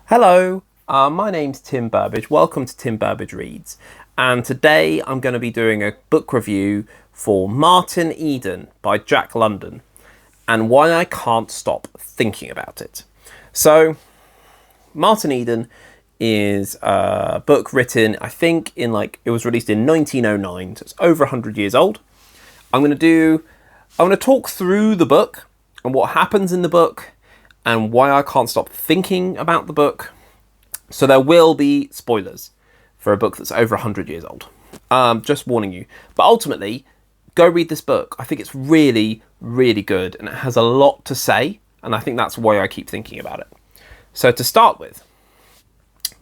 Hello, my name's Tim Burbage. Welcome to Tim Burbage Reads. And today I'm going to be doing a book review for Martin Eden by Jack London and why I can't stop thinking about it. So, Martin Eden is a book written, I think, it was released in 1909, so it's over 100 years old. I'm going to talk through the book and what happens in the book and why I can't stop thinking about the book. So there will be spoilers for a book that's over 100 years old. Just warning you. But ultimately, go read this book. I think it's really, really good and it has a lot to say. And I think that's why I keep thinking about it. So to start with,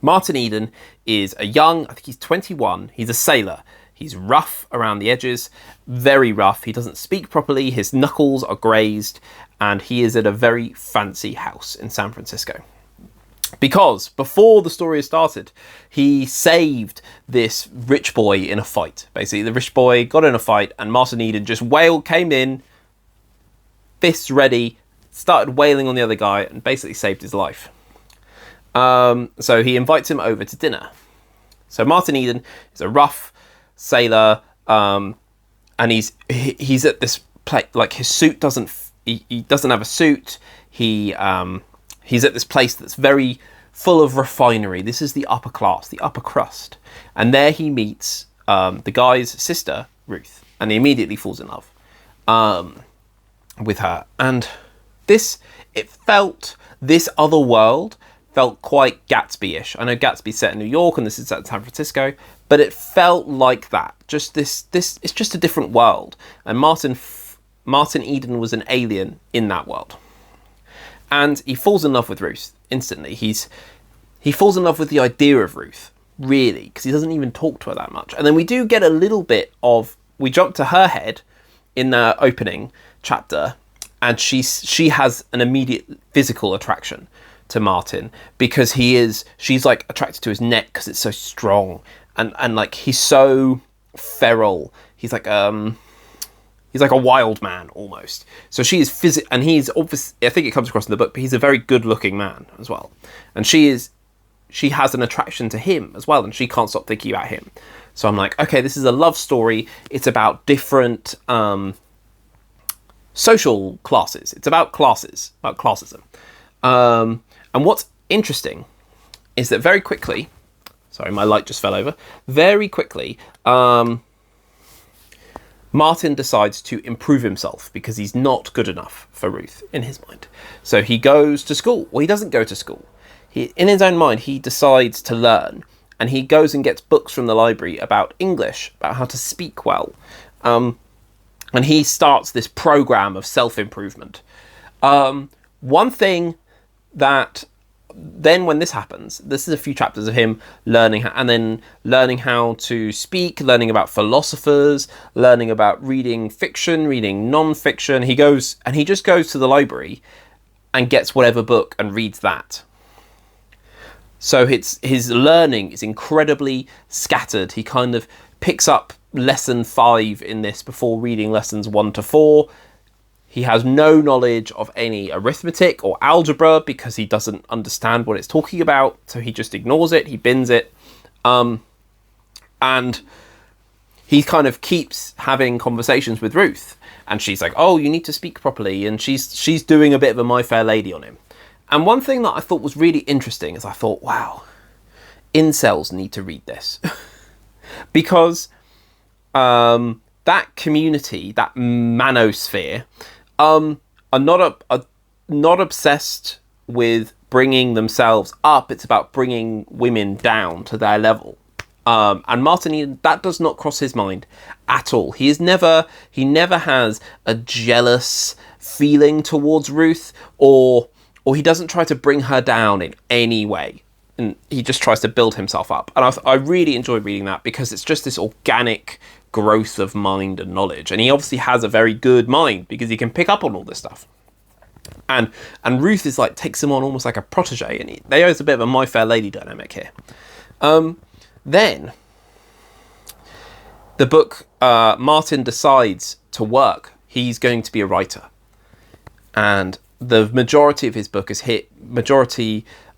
Martin Eden is I think he's 21. He's a sailor. He's rough around the edges, very rough. He doesn't speak properly. His knuckles are grazed, and he is at a very fancy house in San Francisco. Because before the story has started, he saved this rich boy in a fight. Basically, the rich boy got in a fight, and Martin Eden just came in, fists ready, started wailing on the other guy, and basically saved his life. So he invites him over to dinner. So Martin Eden is a rough sailor, and he's at this place. Like his suit doesn't. He doesn't have a suit. He's at this place that's very full of refinery. This is the upper class, the upper crust, and there he meets the guy's sister Ruth, and he immediately falls in love with her. And this other world felt quite Gatsby-ish. I know Gatsby's set in New York and this is set in San Francisco, but it felt like that. Just this it's just a different world. And Martin Eden was an alien in that world. And he falls in love with Ruth instantly. He falls in love with the idea of Ruth, really, because he doesn't even talk to her that much. And then we do get a little bit we jump to her head in the opening chapter, and she has an immediate physical attraction to Martin because she's like attracted to his neck because it's so strong and like he's so feral. He's like a wild man almost. So she is and he's obviously, I think it comes across in the book, but he's a very good looking man as well. And she has an attraction to him as well, and she can't stop thinking about him. So I'm like, okay, this is a love story. It's about different social classes. It's about classes, about classism. And what's interesting is that very quickly, sorry, my light just fell over. Very quickly, Martin decides to improve himself because he's not good enough for Ruth in his mind. So he goes to school. Well, he doesn't go to school. In his own mind, he decides to learn, and he goes and gets books from the library about English, about how to speak well. And he starts this program of self-improvement. One thing that then when this happens, this is a few chapters of him learning how to speak, learning about philosophers, learning about reading fiction, reading non-fiction. He just goes to the library and gets whatever book and reads that. So his learning is incredibly scattered. He kind of picks up lesson 5 in this before reading lessons 1 to 4. He has no knowledge of any arithmetic or algebra because he doesn't understand what it's talking about. So he just ignores it. He bins it. And he kind of keeps having conversations with Ruth. And she's like, oh, you need to speak properly. And she's doing a bit of a My Fair Lady on him. And one thing that I thought was really interesting is I thought, wow, incels need to read this. Because that community, that manosphere, are not obsessed with bringing themselves up. It's about bringing women down to their level. And Martin Eden, that does not cross his mind at all. He never has a jealous feeling towards Ruth, or he doesn't try to bring her down in any way. And he just tries to build himself up. And I really enjoy reading that because it's just this organic growth of mind and knowledge. And he obviously has a very good mind because he can pick up on all this stuff. And Ruth is like, takes him on almost like a protege, and there's a bit of a My Fair Lady dynamic here. Then the book, Martin decides to work. He's going to be a writer. And the majority of his book is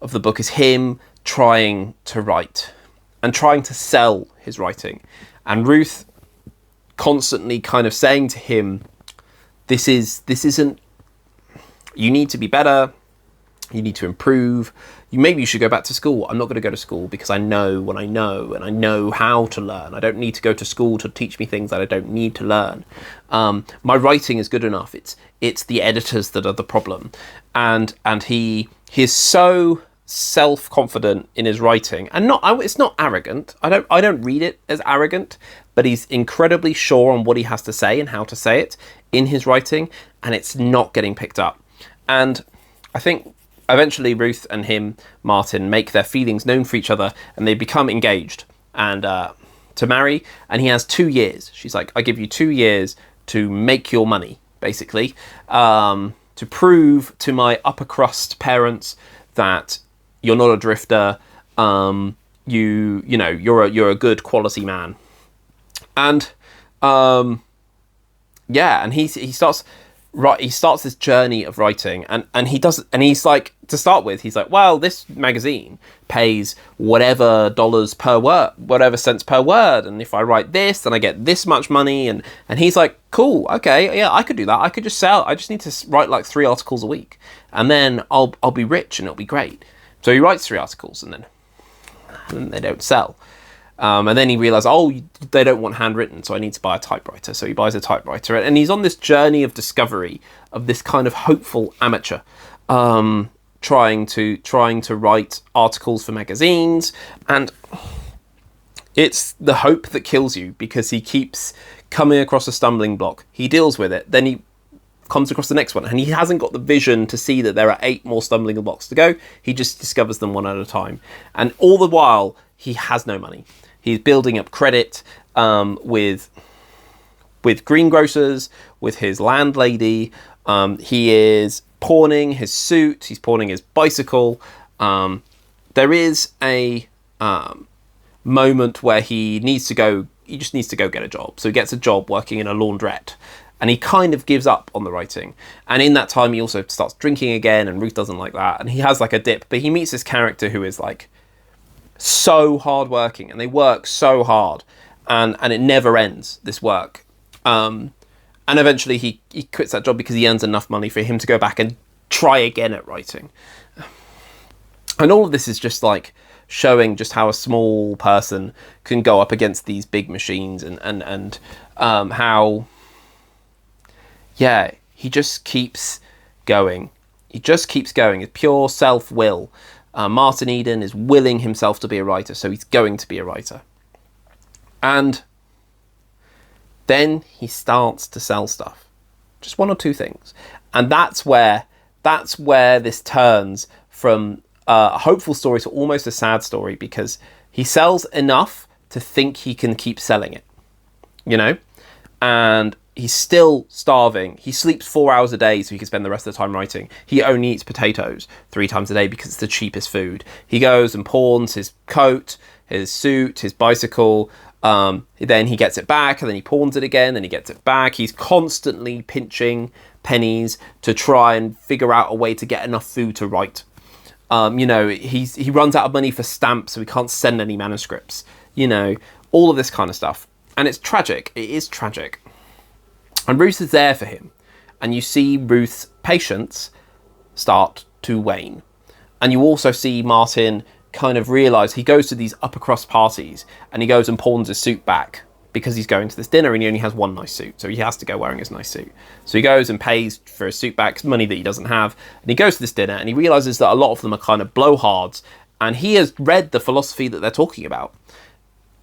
of the book is him trying to write and trying to sell his writing, and Ruth constantly kind of saying to him, this isn't, you need to be better, you need to improve, maybe you should go back to school. I'm not going to go to school because I know what I know, and I know how to learn. I don't need to go to school to teach me things that I don't need to learn. My writing is good enough. It's the editors that are the problem. And he is so self-confident in his writing, and it's not arrogant. I don't read it as arrogant, but he's incredibly sure on what he has to say and how to say it in his writing, and it's not getting picked up. And I think eventually Ruth and him, Martin, make their feelings known for each other, and they become engaged and to marry. And he has 2 years. She's like, I give you 2 years to make your money, basically, to prove to my upper crust parents that you're not a drifter. You're a good quality man. And and he starts. Right, he starts this journey of writing, and he's like, to start with, he's like, well, this magazine pays whatever dollars per word, whatever cents per word, and if I write this, then I get this much money, and he's like, cool, okay, yeah, I could do that. I could just sell. I just need to write like 3 articles a week, and then I'll be rich, and it'll be great. So he writes 3 articles, and then they don't sell. And then he realised, they don't want handwritten, so I need to buy a typewriter. So he buys a typewriter, and he's on this journey of discovery of this kind of hopeful amateur, trying to write articles for magazines, and it's the hope that kills you, because he keeps coming across a stumbling block. He deals with it, then he comes across the next one, and he hasn't got the vision to see that there are 8 more stumbling blocks to go. He just discovers them one at a time, and all the while he has no money. He's building up credit with greengrocers, with his landlady. He is pawning his suit. He's pawning his bicycle. There is a moment where he just needs to go get a job. So he gets a job working in a laundrette, and he kind of gives up on the writing. And in that time, he also starts drinking again, and Ruth doesn't like that. And he has like a dip, but he meets this character who is like so hardworking, and they work so hard, and it never ends, this work. And eventually he quits that job because he earns enough money for him to go back and try again at writing. And all of this is just like showing just how a small person can go up against these big machines, and how, yeah, he just keeps going. He just keeps going. It's pure self-will. Martin Eden is willing himself to be a writer, so he's going to be a writer. And then he starts to sell stuff. Just 1 or 2 things. And that's where this turns from a hopeful story to almost a sad story, because he sells enough to think he can keep selling it, and he's still starving. He sleeps 4 hours a day so he can spend the rest of the time writing. He only eats potatoes 3 times a day because it's the cheapest food. He goes and pawns his coat, his suit, his bicycle. Then he gets it back, and then he pawns it again, then he gets it back. He's constantly pinching pennies to try and figure out a way to get enough food to write. He runs out of money for stamps, so he can't send any manuscripts. All of this kind of stuff. And it's tragic. It is tragic. And Ruth is there for him. And you see Ruth's patience start to wane. And you also see Martin kind of realise, he goes to these upper crust parties, and he goes and pawns his suit back because he's going to this dinner, and he only has 1 nice suit. So he has to go wearing his nice suit. So he goes and pays for his suit back, money that he doesn't have. And he goes to this dinner, and he realises that a lot of them are kind of blowhards. And he has read the philosophy that they're talking about.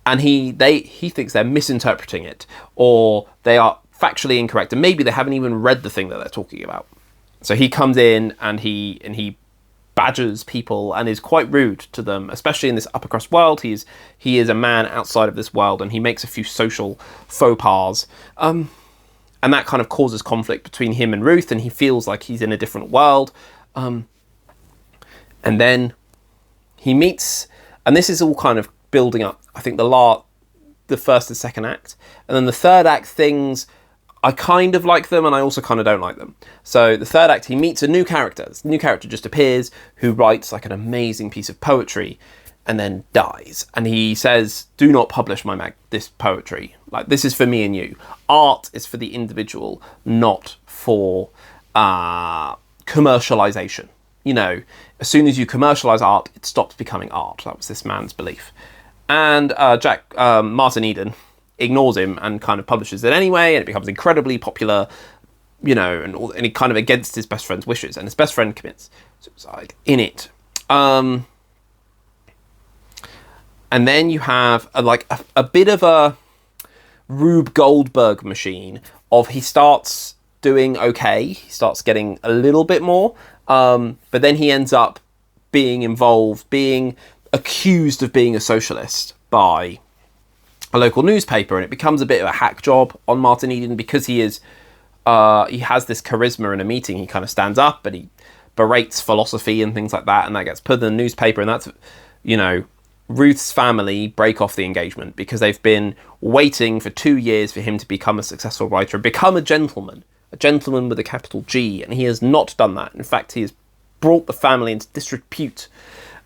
And he thinks they're misinterpreting it, or they are factually incorrect, and maybe they haven't even read the thing that they're talking about. So he comes in, and he badgers people and is quite rude to them, especially in this upper crust world. He is a man outside of this world, and he makes a few social faux pas, and that kind of causes conflict between him and Ruth, and he feels like he's in a different world. And then he meets, and this is all kind of building up, I think, the first and second act, and then the third act, things I kind of like them and I also kind of don't like them. So the third act, he meets a new character. This new character just appears who writes like an amazing piece of poetry and then dies. And he says, do not publish this poetry. Like, this is for me and you. Art is for the individual, not for commercialization. You know, as soon as you commercialize art, it stops becoming art. That was this man's belief. And Martin Eden ignores him and kind of publishes it anyway, and it becomes incredibly popular, you know, and he kind of against his best friend's wishes, and his best friend commits suicide in it. And then you have a bit of a Rube Goldberg machine of he starts doing okay, he starts getting a little bit more, but then he ends up being accused of being a socialist by a local newspaper, and it becomes a bit of a hack job on Martin Eden because he has this charisma in a meeting. He kind of stands up and he berates philosophy and things like that, and that gets put in the newspaper, and that's, you know, Ruth's family break off the engagement because they've been waiting for 2 years for him to become a successful writer and become a gentleman with a capital G, and he has not done that. In fact, he has brought the family into disrepute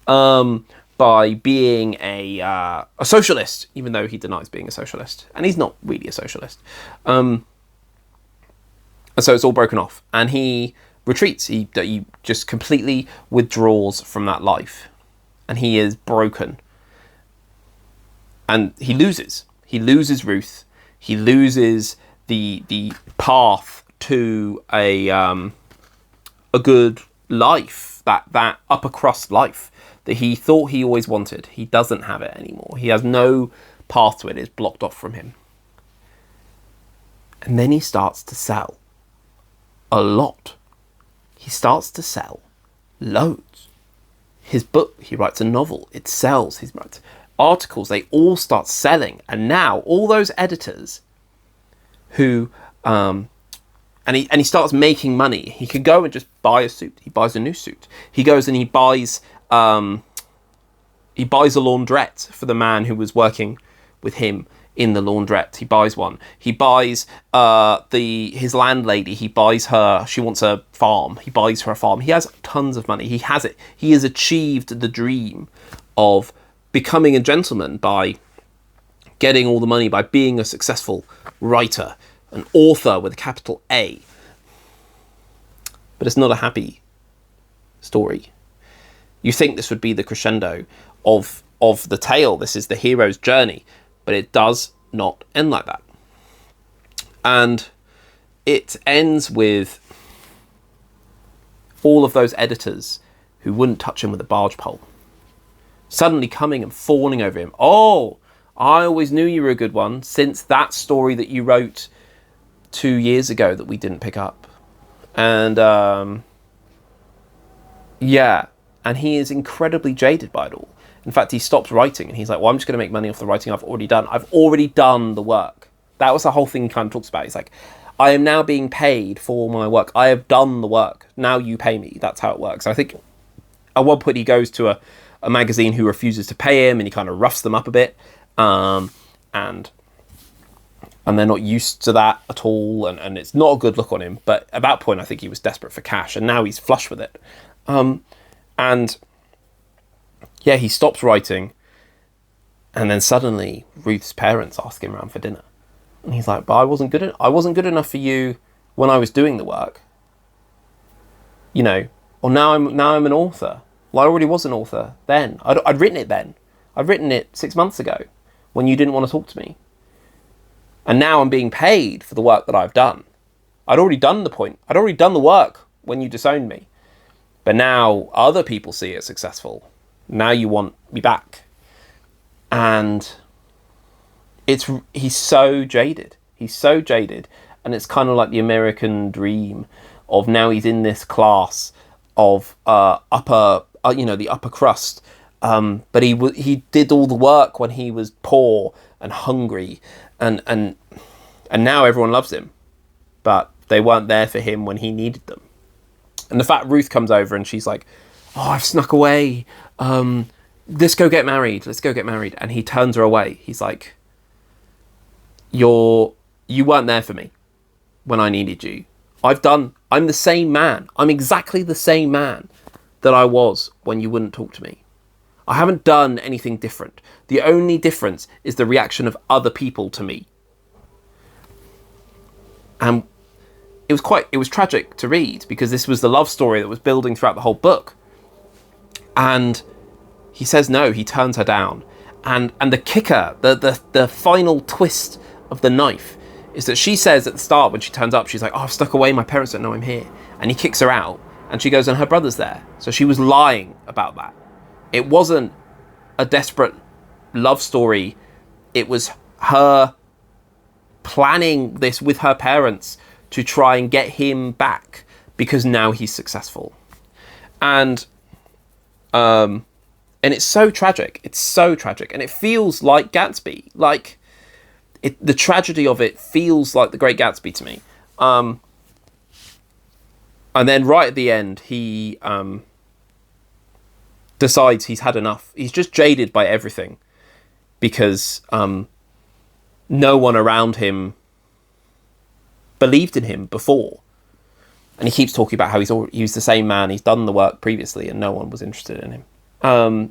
by being a socialist, even though he denies being a socialist. And he's not really a socialist. And so it's all broken off. And he retreats. He just completely withdraws from that life. And he is broken. And he loses. He loses Ruth. He loses the path to a good life, that upper crust life that he thought he always wanted. He doesn't have it anymore. He has no path to it. It's blocked off from him. And then he starts to sell a lot. He starts to sell loads. His book, he writes a novel, it sells. He writes articles, they all start selling. And now all those editors who and he starts making money. He could go and just buy a suit. He buys a new suit. He goes and he buys a laundrette for the man who was working with him in the laundrette. He buys one. He buys his landlady. He buys her. She wants a farm. He buys her a farm. He has tons of money. He has it. He has achieved the dream of becoming a gentleman by getting all the money, by being a successful writer, an author with a capital A. But it's not a happy story. You think this would be the crescendo of the tale. This is the hero's journey, but it does not end like that. And it ends with all of those editors who wouldn't touch him with a barge pole suddenly coming and fawning over him. Oh, I always knew you were a good one since that story that you wrote 2 years ago that we didn't pick up. And and he is incredibly jaded by it all. In fact, he stops writing and he's like, well, I'm just going to make money off the writing I've already done. I've already done the work. That was the whole thing he kind of talks about. He's like, I am now being paid for my work. I have done the work. Now you pay me. That's how it works. I think at one point he goes to a magazine who refuses to pay him and he kind of roughs them up a bit. And they're not used to that at all. And it's not a good look on him. But at that point, I think he was desperate for cash and now he's flush with it. He stops writing, and then suddenly Ruth's parents ask him around for dinner, and he's like, "But I wasn't good enough for you when I was doing the work, you know. Or now I'm an author. Well, I already was an author then. I'd written it then. I'd written it 6 months ago when you didn't want to talk to me, and now I'm being paid for the work that I've done. I'd already done the work when you disowned me." But now other people see it successful. Now you want me back. And he's so jaded. He's so jaded. And it's kind of like the American dream of now he's in this class of the upper crust. But he did all the work when he was poor and hungry. And now everyone loves him. But they weren't there for him when he needed them. And the fact Ruth comes over and she's like, "Oh, I've snuck away. Let's go get married. And he turns her away. He's like, you weren't there for me. when I needed you. I'm the same man. I'm exactly the same man that I was when you wouldn't talk to me. I haven't done anything different. The only difference is the reaction of other people to me. And it was tragic to read, because this was the love story that was building throughout the whole book. And he says no, he turns her down. And the kicker, the final twist of the knife is that she says at the start, when she turns up, she's like, oh, I've stuck away, my parents don't know I'm here. And he kicks her out, and she goes, and her brother's there. So she was lying about that. It wasn't a desperate love story. It was her planning this with her parents to try and get him back, because now he's successful. And it's so tragic. It's so tragic. And it feels like Gatsby. Like, the tragedy of it feels like The Great Gatsby to me. And then right at the end, he decides he's had enough. He's just jaded by everything, because no one around him believed in him before. And he keeps talking about how he's the same man, he's done the work previously, and no one was interested in him.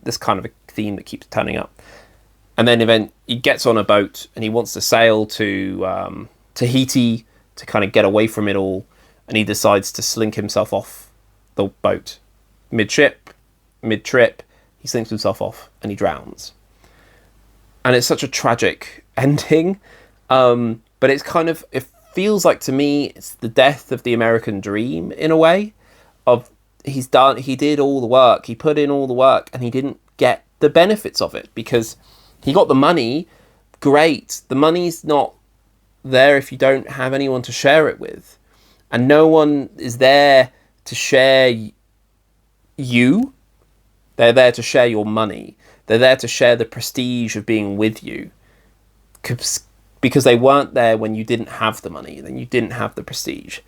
This kind of a theme that keeps turning up. And then he gets on a boat, and he wants to sail to Tahiti to kind of get away from it all. And he decides to slink himself off the boat. Mid-trip, he slinks himself off, and he drowns. And it's such a tragic ending. But it's kind of, it feels like, to me, it's the death of the American dream, in a way. He did all the work, he put in all the work, and he didn't get the benefits of it, because he got the money. Great. The money's not there if you don't have anyone to share it with. And no one is there to share you. They're there to share your money. They're there to share the prestige of being with you. Because they weren't there when you didn't have the money, then you didn't have the prestige.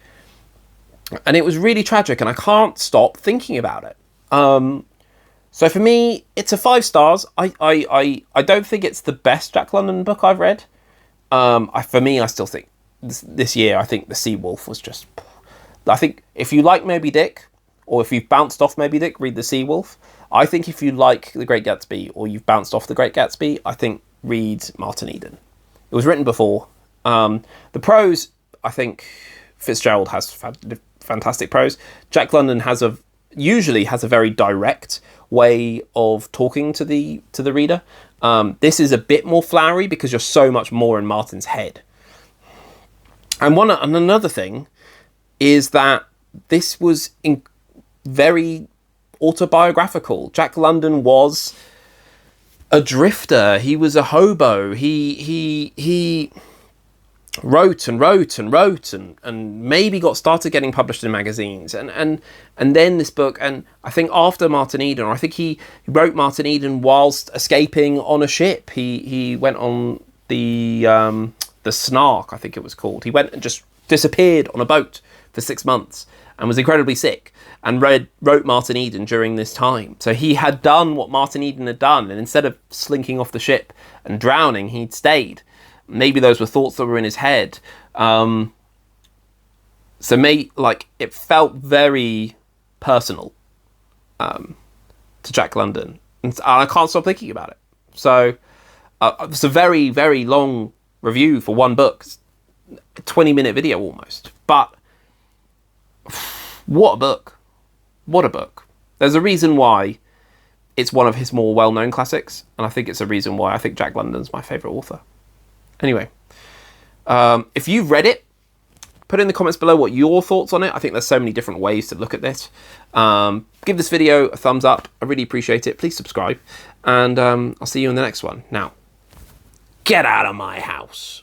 And it was really tragic, and I can't stop thinking about it. So for me, it's a 5 stars. I don't think it's the best Jack London book I've read. For me, I still think this year, I think The Sea Wolf was just... I think if you like Moby Dick, or if you've bounced off Moby Dick, read The Sea Wolf. I think if you like The Great Gatsby, or you've bounced off The Great Gatsby, I think read Martin Eden. It was written before. The prose, I think Fitzgerald has fantastic prose. Jack London usually has a very direct way of talking to the reader. This is a bit more flowery, because you're so much more in Martin's head. And another thing is that this was very autobiographical. Jack London was a drifter. He was a hobo. He wrote and maybe started getting published in magazines. And then this book, and I think after Martin Eden, or I think he wrote Martin Eden whilst escaping on a ship. He went on the Snark, I think it was called. He went and just disappeared on a boat for 6 months and was incredibly sick, and wrote Martin Eden during this time. So he had done what Martin Eden had done, and instead of slinking off the ship and drowning, he'd stayed. Maybe those were thoughts that were in his head. It felt very personal to Jack London, and I can't stop thinking about it. So it's a very, very long review for one book, 20-minute video almost. But what a book! What a book! There's a reason why it's one of his more well-known classics, and I think it's a reason why I think Jack London's my favourite author. Anyway, if you've read it, put in the comments below what your thoughts on it. I think there's so many different ways to look at this. Give this video a thumbs up. I really appreciate it. Please subscribe, and I'll see you in the next one. Now, get out of my house.